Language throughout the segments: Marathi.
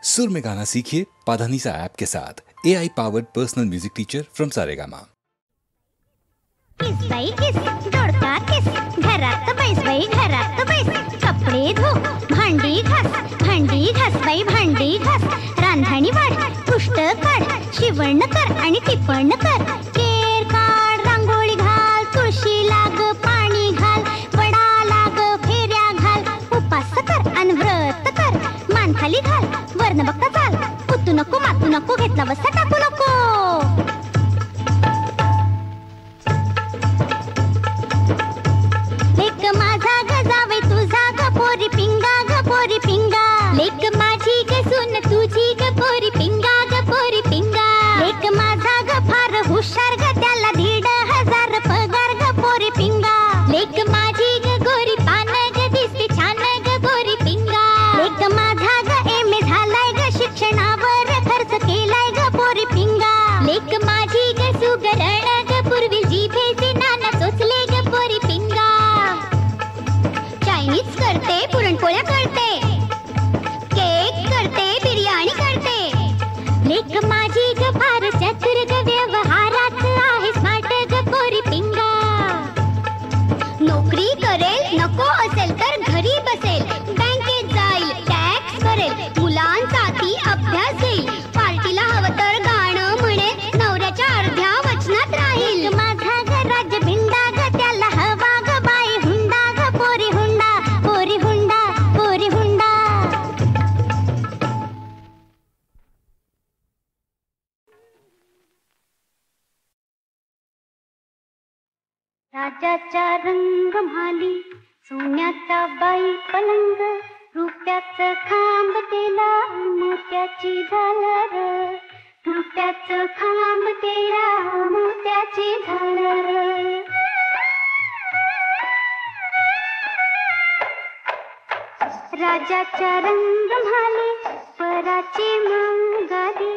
सुर में गाना सीखिए पाधानीसा ऐप के साथ। AI powered personal music teacher from Saregama. किस बाई किस दोडका किस घरात बैस बाई घरात बैस कपडे धो भांडी घास बाई भांडी घास रांधणी वाढ पुष्ट काढ शिवण कर आणि टिपण कर केर काढ रांगोळी घाल तुळशी लाग पाणी घाल वडा लाग फेऱ्या घाल उपास कर अन व्रत कर मान खाली घाल वर्ण बघता चाल पुतू नको मातू नको घेतला बस्ता टाकू नको लेक माझा ग जावे तुझा ग पोरी पिंगा ग पोरी पिंगा लेक माझी ग सुन तुझी ग पोरी पिंगा ग पोरी पिंगा लेक माझा ग फार हुशार ग त्याला 1,500 पगार ग पोरी पिंगा लेक माझी ग गोरी पान ग दिसते छान ग गोरी पिंगा लेक माझा ग एम.ए. झालाय ग शिक्षणावर खर्च केलाय ग पोरी पिंगा लेक माझी ग सुगरण ग पूर्वी जिभेचे नाना चोचले ग पोरी पिंगा चायनीज करते पुरणपोळ्या करते केक करते बिर्याणी करते लेक माझी ग फार चतुर ग व्यवहारात आहे स्मार्ट ग पोरी पिंगा नोकरी करेल नको असेल तर घरी बसेल बँकेत जाईल टॅक्स करेल मुलांचा ती अभ्यास घेईल पार्टीला हवं तर गाणं म्हणेल नवऱ्याच्या अर्ध्या वचनात राहील माझा ग राज्य भिंडा ग त्याला हवा ग बाई हुंडा ग पोरी हुंडा पोरी हुंडा पोरी हुंडा राजाचा रंग म्हाली सोन्याचा बाई पलंग रुपयाचं खांब तेला मोत्याची झालर रुपयाचं खांब तेला मोत्याची झालर राजाचा रंग म्हाली पराची मंगादी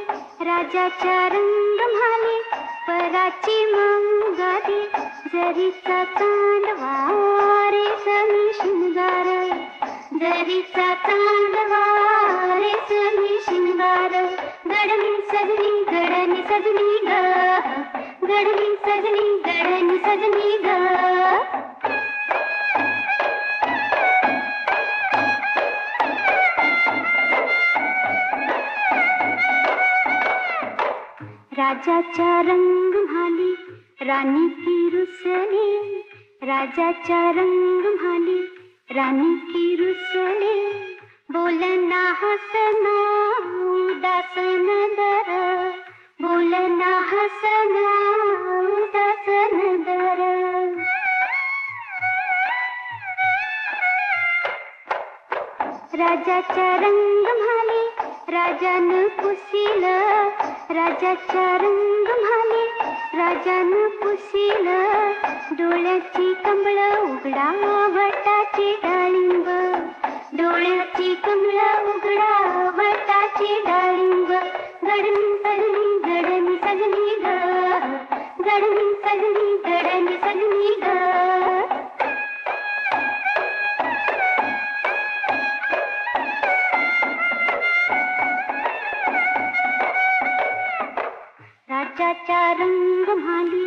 राजाचा रंग म्हाली पराची मंगादी जरीचा तांडवा रेशमी शृंगार जरीचा तांडवा रेशमी शृंगार गडनी सजनी ग गडनी सजनी ग राजाचा रंग म्हाली रानी की रुसली राजाचा रंग म्हाली रानी की रुसली बोलना हसना उदासन दर बोलना हसना उदासन दर राजाचा रंग म्हाली राजान पुसील राजाचा रंग म्हाली राजान पुसील डोळ्याची कमळ उघडा वटाची डाळिंब डोळ्याची कमळ उघडा वटाची डाळिंब गडनी सजनी ग गडनी सजनी ग राजाचा रंग म्हाली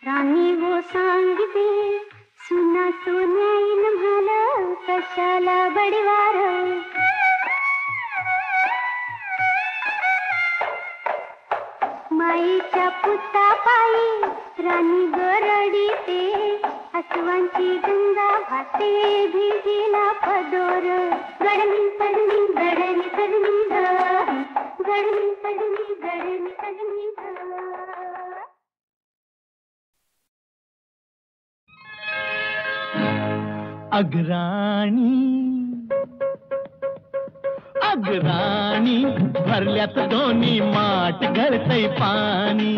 राणी वो सांगते सुना सोन्याईन म्हाला कशाला बडीवार माईच्या पुता पायी राणी गरडीते हसवांची गंगा वाहते भिजीला पदोर गडनी सजनी ग गडनी सजनी ग अग्राणी भरल्यात दोन्ही माठ गळतय पाणी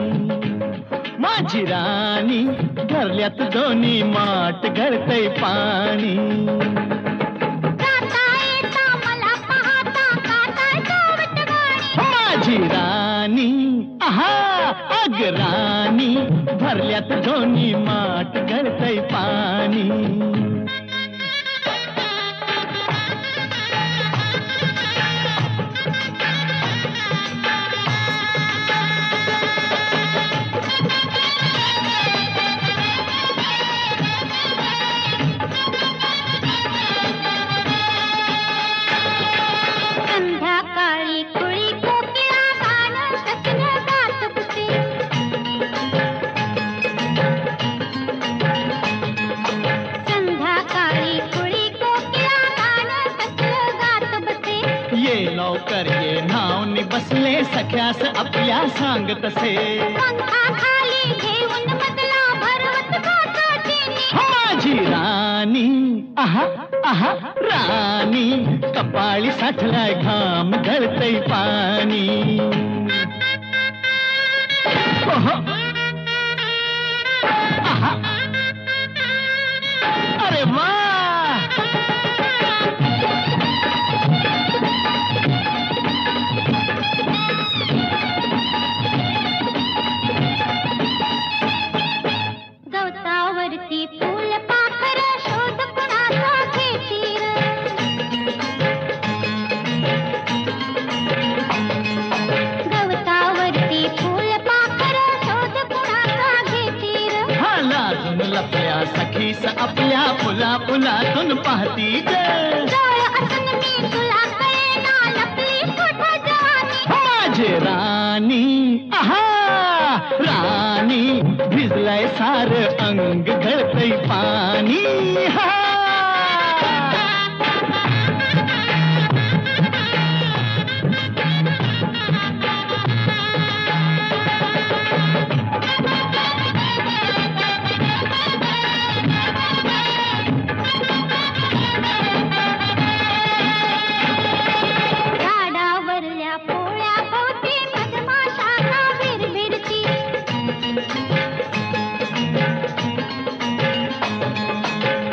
माझी राणी भरल्यात दोन्ही माठ गळतय पाणी माझी राणी आहा अग्राणी भरल्यात दोन्ही माठ गळतय पाणी कर ये नावनी बसले सख्यास आपल्या सांग तसे पंखा खाली घेऊन मधला भरवत काकाटीने माझी राणी आहा आहा राणी कपाळी साठलाय घाम गळतय पाणी ओहो आहा अरे वा गवतावरती फूल पाखर शोध कुणाचा घेतील गवतावरती फूल पाखर शोध कुणाचा घेतील हा लाजून लपल्या सखीस आपल्या फुला फुलातून पाहती ग जवळ असून मी तुला कळेना लपली कुठं जवानी माझे राणी आहा राणी भिजलाय सार अंग गळतय पाणी हा झाडावरल्या पोळ्या भोवती मधमाशांना भिरभिरती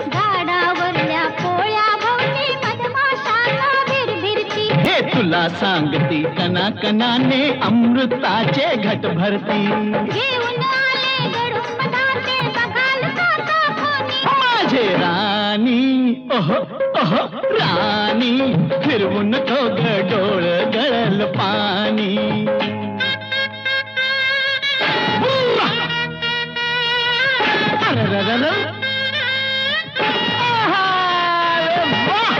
झाडावरल्या पोळ्या भोवती मधमाशांना भिरभिरती हे तुला सांगती कणाकणाने अमृताचे घट भरती घेऊन आले गडून मधाचे बघाल काका कोणी माझे राणी ओहो ओहो राणी फिरवून तो डोळ गळल पाणी अरररर. आहा, अरे वाह.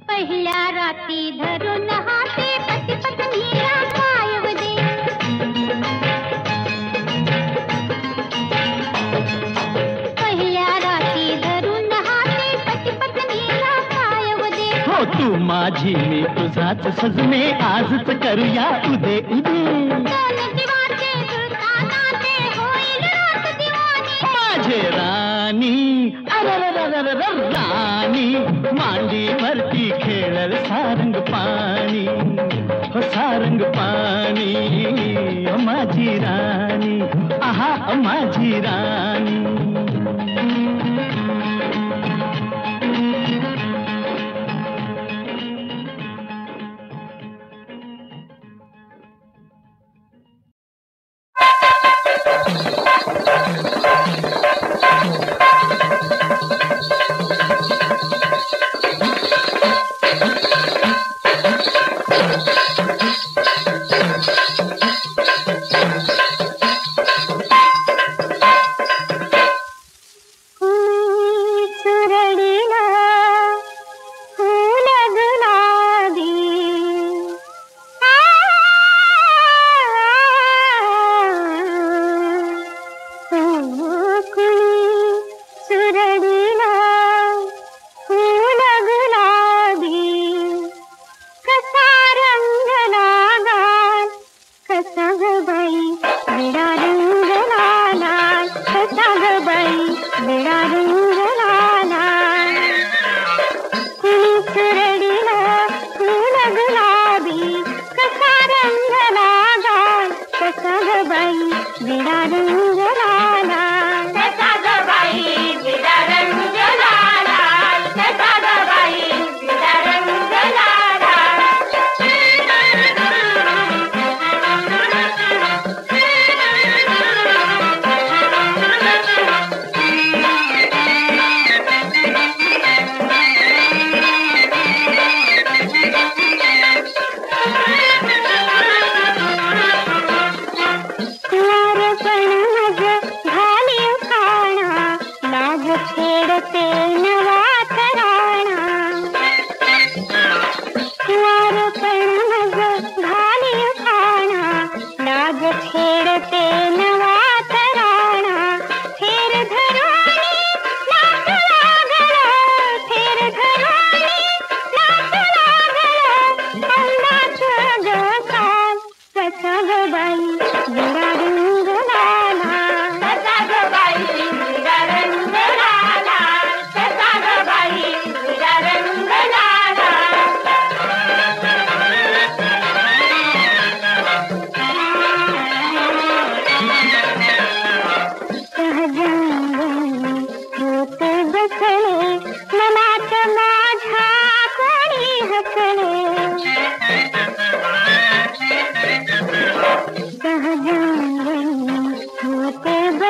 पहिल्या राती धरून हाते पती पत्नीला पायव दे पहिल्या राती धरून हाते पती पत्नीला पायव दे हो तू माझी मी तुझाच सजने आजच करूया उदे उदे दोन दिवाचे जुळताना ते होईल रात दिवाणी माझे राणी अरररररर राणी मांडीवरती खेळल सारंग पाणी हो सारंग पाणी माझी राणी आहा माझी राणी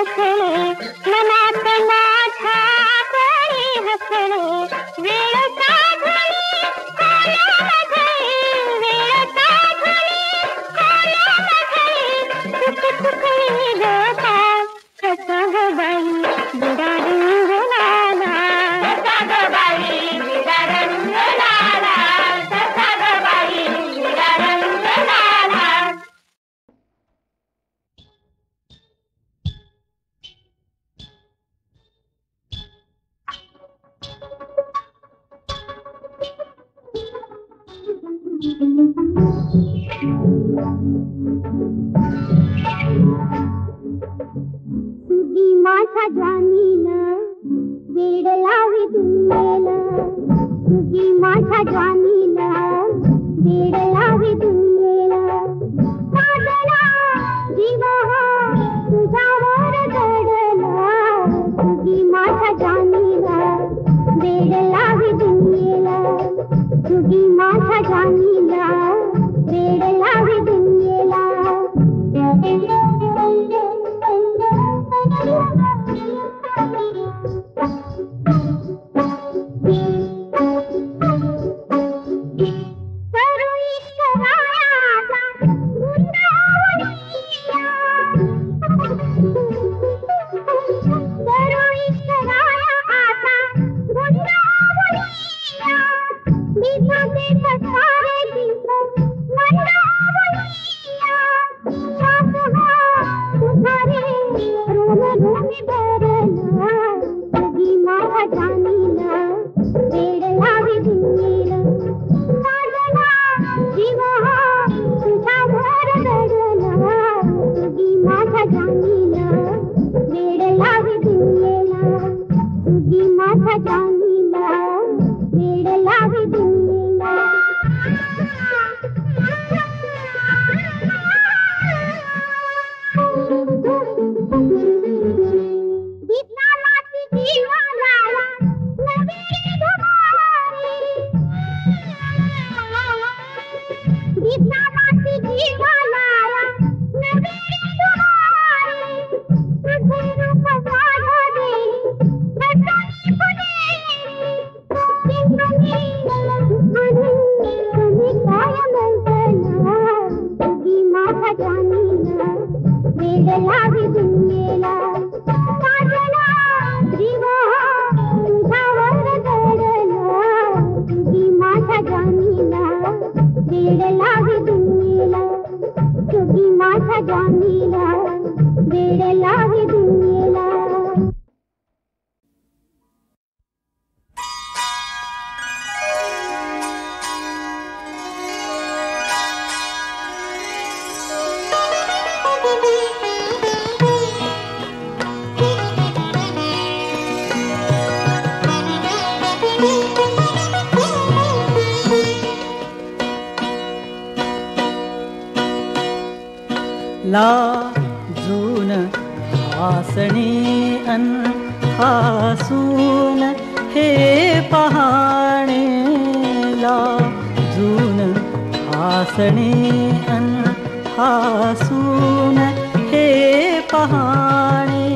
हसणे मनात माझ्या कळी हसणे वेळ साधली कोणामध्ये वेळ साधली कोणामध्ये चुकली गता कसा ग बाई विडा रंग लाला कसा ग बाई विडा रंग लाला कसा ग बाई विडा रंग लाला. तुझी माझ्या जाणीला वेड लावी दुनियेला तुझी माझ्या जाणीला वेड लावी दुनियेला साजला जीव तुझ्यावर दडला तुझी माझ्या जाणीला वेड लावी दुनियेला तुझी माझ्या जाणीला वेड लावी दुनियेला. लाजून हसणे अन हसून हे पहाणे लाजून हसणे अन हसून हे पहाणे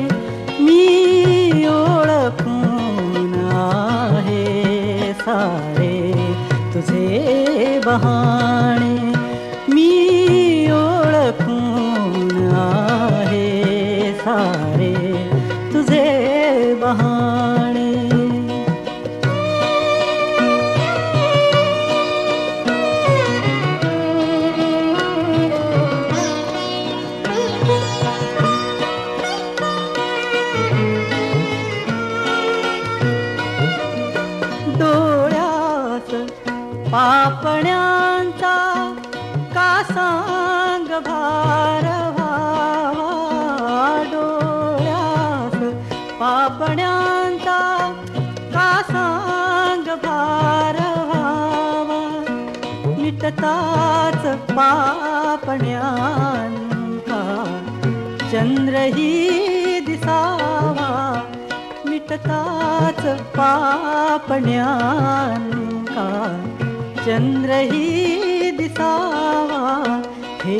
मी ओळखून आहे सारे तुझे बहाणे मी ओळखून आहे सारे तुझे बहाणे. डोळ्यात पापण्यांचा का सांग भार व्हावा डोळ्यात पापण्यांचा का सांग भार व्हावा मिटताच पापण्यांका चंद्रही दिसावा मिटताच पापण्यांका चंद्रही दिसावा हे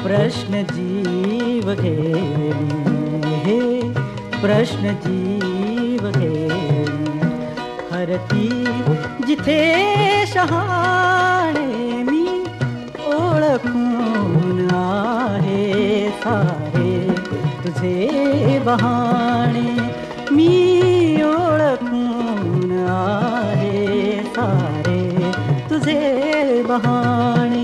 प्रश्न जीव घेणे हे प्रश्न जीव घेणी हरती जिथे शहाणे मी ओळखून आहे सारे तुझे बहाणे मी ओळखून आहे सारे तुझे बहाणे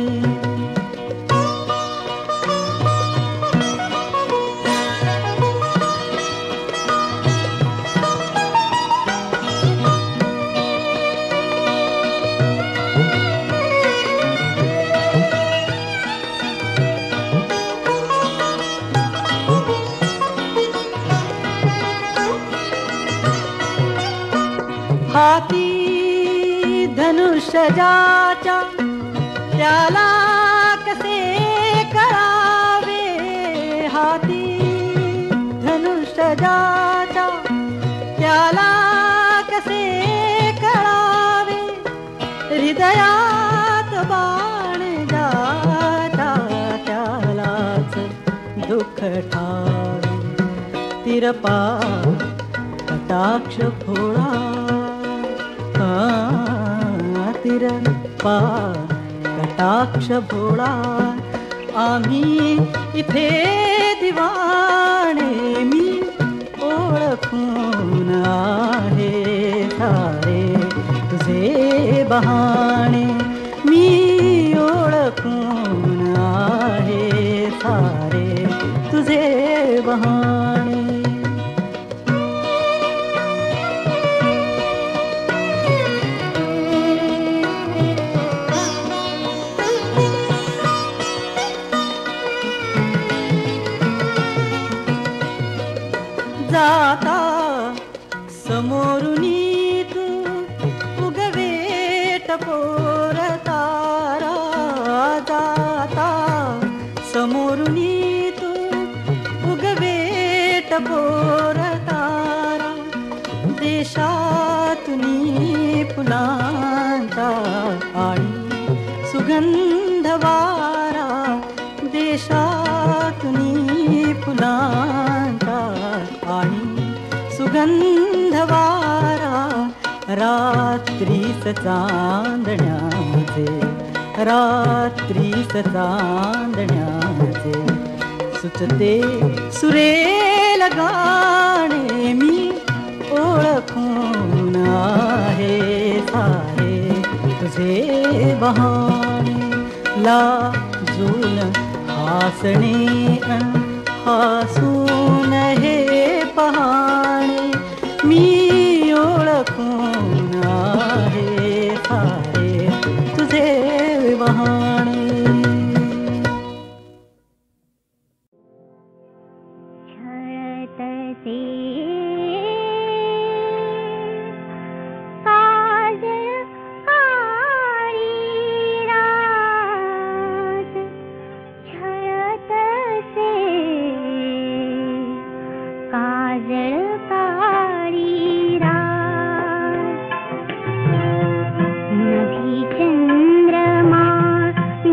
हाती धनुष्य ज्याच्या त्याला कसे कळावे हाती धनुष्य ज्याच्या त्याला कसे कळावे हृदयात बाण ज्याच्या त्यालाच दुःख ठावे तिरपा कटाक्ष भोळा तिरपा कटाक्ष भोळा आम्ही इथे दिवाणे मी ओळखून आहे सारे तुझे बहाणे मी ओळखून आहे सारे तुझे बहाणे जाता समोरुनी तू उगवेट पोर तारा जाता समोरुनी तू उगवेट पोर तारा देशातुनी फुलांचा आणि सुगंध वारा देशातुनी फुलांचा आणि सुगंध वारा रात्रीस चांदण्याचे रात्रीस चांदण्याचे सुचते सुरेल गाणे मी ओळखून आहे सारे तुझे बहाणे लाजून हासणे हसून हे पहाणे मी ओळखून आहे सारे तुझे बहाणे छळतसे काजळ काळी रात छळतसे काजळ काळी रात नभी चंद्रमा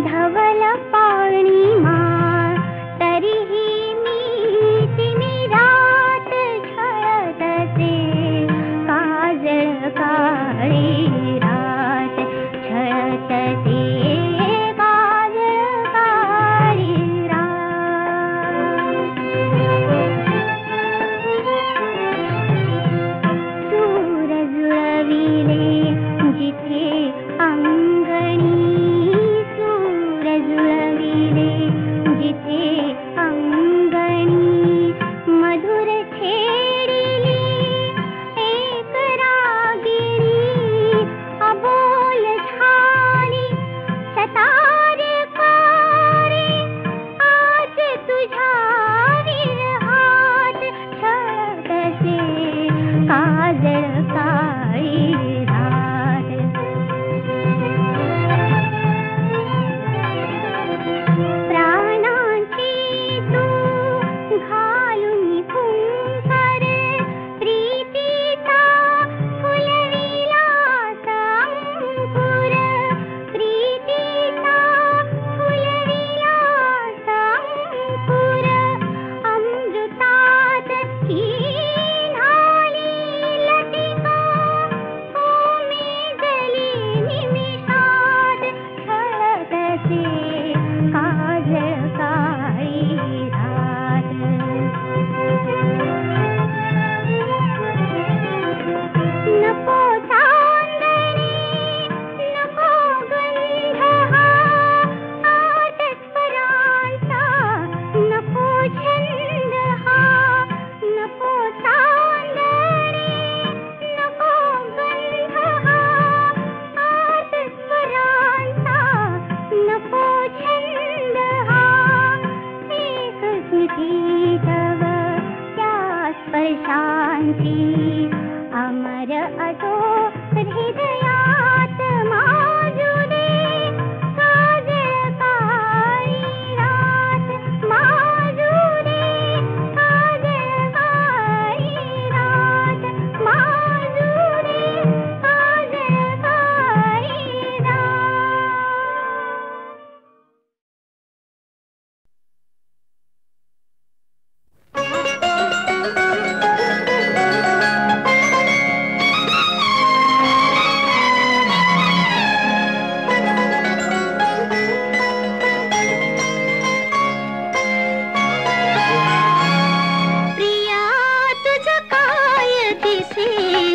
धवल पौर्णिमा तरीही मी रात छळतसे काजळ काळी रात छळतसे काजळ काळी रात सूर जुळविले जिथे अंगणी सूर जुळविले जिथे अंगणी मधुर छेडिली एक रागिणी अबोल झाली सतार कारे आज तुझ्या विरहात छळतसे काजळ काळी रात प्राणांची तू घालून कुंका पर शांती अमर असो हृदयात माजू दे काजळकाळी रात माजू दे काजळकाळी रात माजू दे काजळकाळी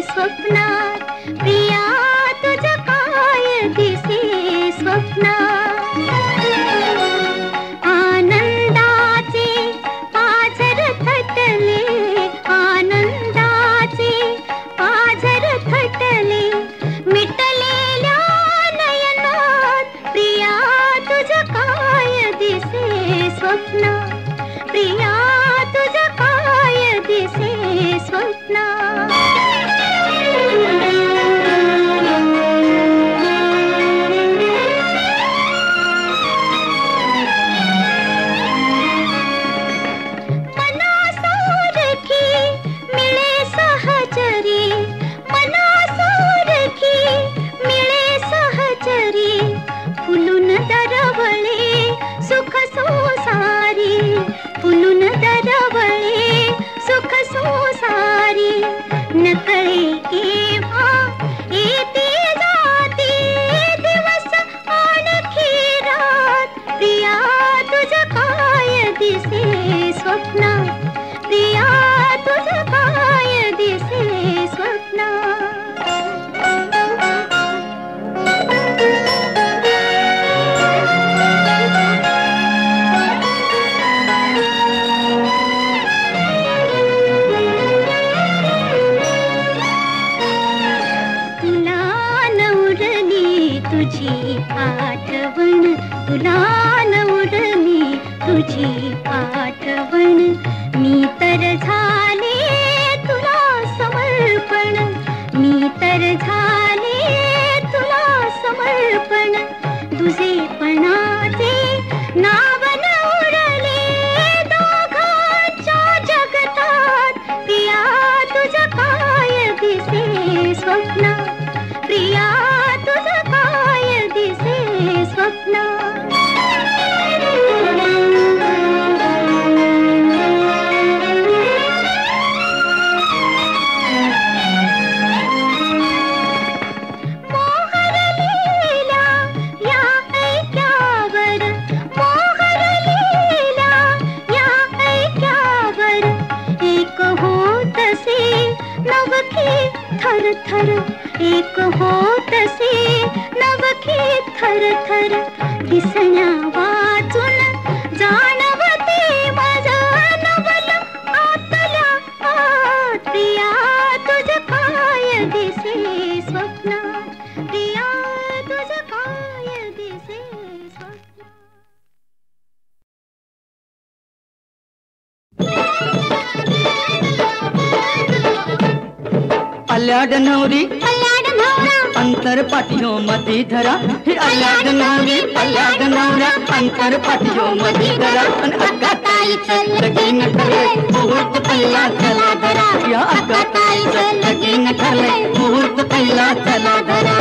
स्वप्नात प्रिया तुझं काय दिसे स्वप्नात आनंदाचे पाझर थटले आनंदाचे पाझर थटले मिटलेल्या नयनात प्रिया तुझं काय दिसे स्वप्नात प्रिया तुझं काय दिसे स्वप्नात सुख सोसारी फुलून दरवळे सुख सोसारी नकळे केव्हा येते जाते दिवस आणखी रात प्रिया तुझं काय दिसे स्वप्नात प्रिया तुझं काय दिसे स्वप्नात तुझी आठवण तुला नवरली तुझी आठवण मी तर झाले तुला समर्पण मी तर झाले तुला समर्पण तुझेपणाचे नावन उरले दोघांच्या जगतात प्रिया तुझं काय दिसे स्वप्नात प्रिया तुझं काय दिसे स्वप्नात मोहरलेल्या या ऐक्यावर मोहरलेल्या या ऐक्यावर एक होतसे नवखे थरथर एक होतसे नवखे थरथर दिसण्या वाचून जाणवते माझं नवल आतल्या आत प्रिया तुझं काय दिसे स्वप्नात प्रिया तुझं काय दिसे स्वप्नात अल्याड नवरी अंतर पाटियो मधी धरा ही अल्याड नवरी अल्याड नवरा अंतर पाटियो मधी धरा अन अक्का ताईचं लगीन ठरलंय मुहूर्त पहिला चला धरा या अक्का ताईचं लगीन ठरलंय मुहूर्त पहिला चला धरा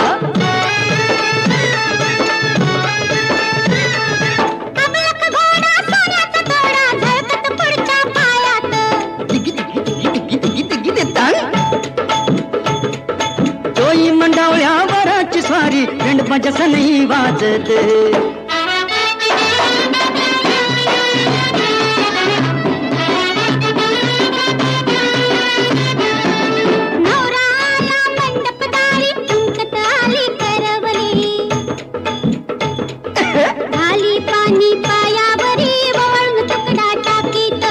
अबलक घोडा सोन्याचा तोडा झळकत पुढच्या पायात तोई मंडावळ्या वराची स्वारी रेंडपाच्या सनई वाजत नवराला मंडपदारी तुमकत आली करवली आली पाणी पायावरी वळण तुकडा टाकीत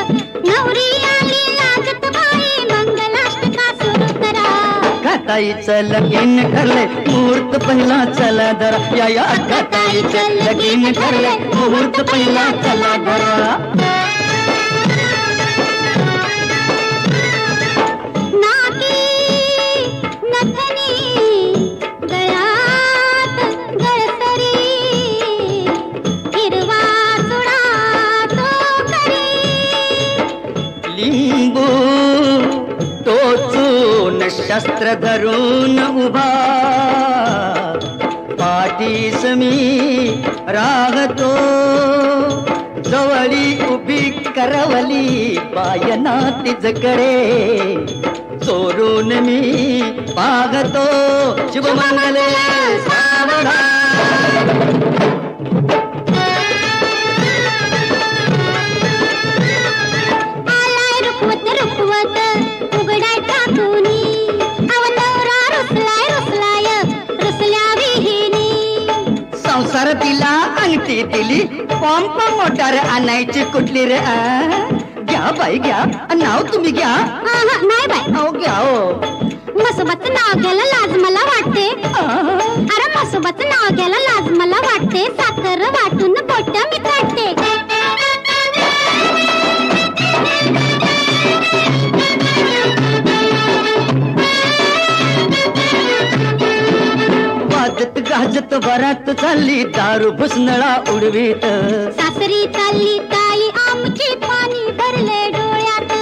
नवरी आली लागत बाई मंगलाष्टका सुरू करा ताईचं लगीन ठरलंय मुहूर्त पहिला चला धरा या अक्का ताईचं लगीन ठरलंय मुहूर्त पहिला चला धरा टोचून शस्त्र धरून उभा पाठीस मी राहतो जवळी उभी करवली बायना तिजकडे चोरून मी पाहतो शुभमंगले सावधान आलाय रुखवत उघडाय ठाकूनी अव नवरा रुसलाय रुसल्या विहिनी संसार दिला अंगठी दिली पंप मोटार आणायची कुठली रे घ्या बाई घ्या नाव तुम्ही घ्या नाही बाय अहो घ्या हो मसोबत नाव घ्यायला लाज मला वाटते अरे मसोबत नाव घ्यायला लाज मला वाटते साखर वाटून बोट मी काढते वाजत गाजत वरात चालली दारू भुसनळा उडवीत सासरी चालली ताई आमची पाणी भरले डोळ्यात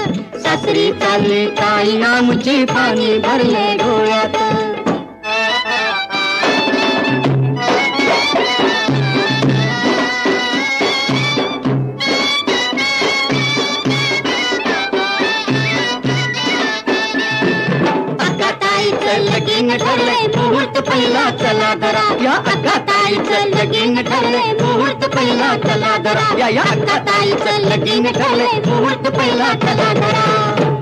सासरी चालली ताई आमची पाणी भरले डोळ्यात लगीन ठरलंय मुहूर्त पहिला चला धरा या ताईचं लगीन ठरलंय मुहूर्त पहिला चला धरा या ताईचं लगीन ठरलंय मुहूर्त पहिला चला धरा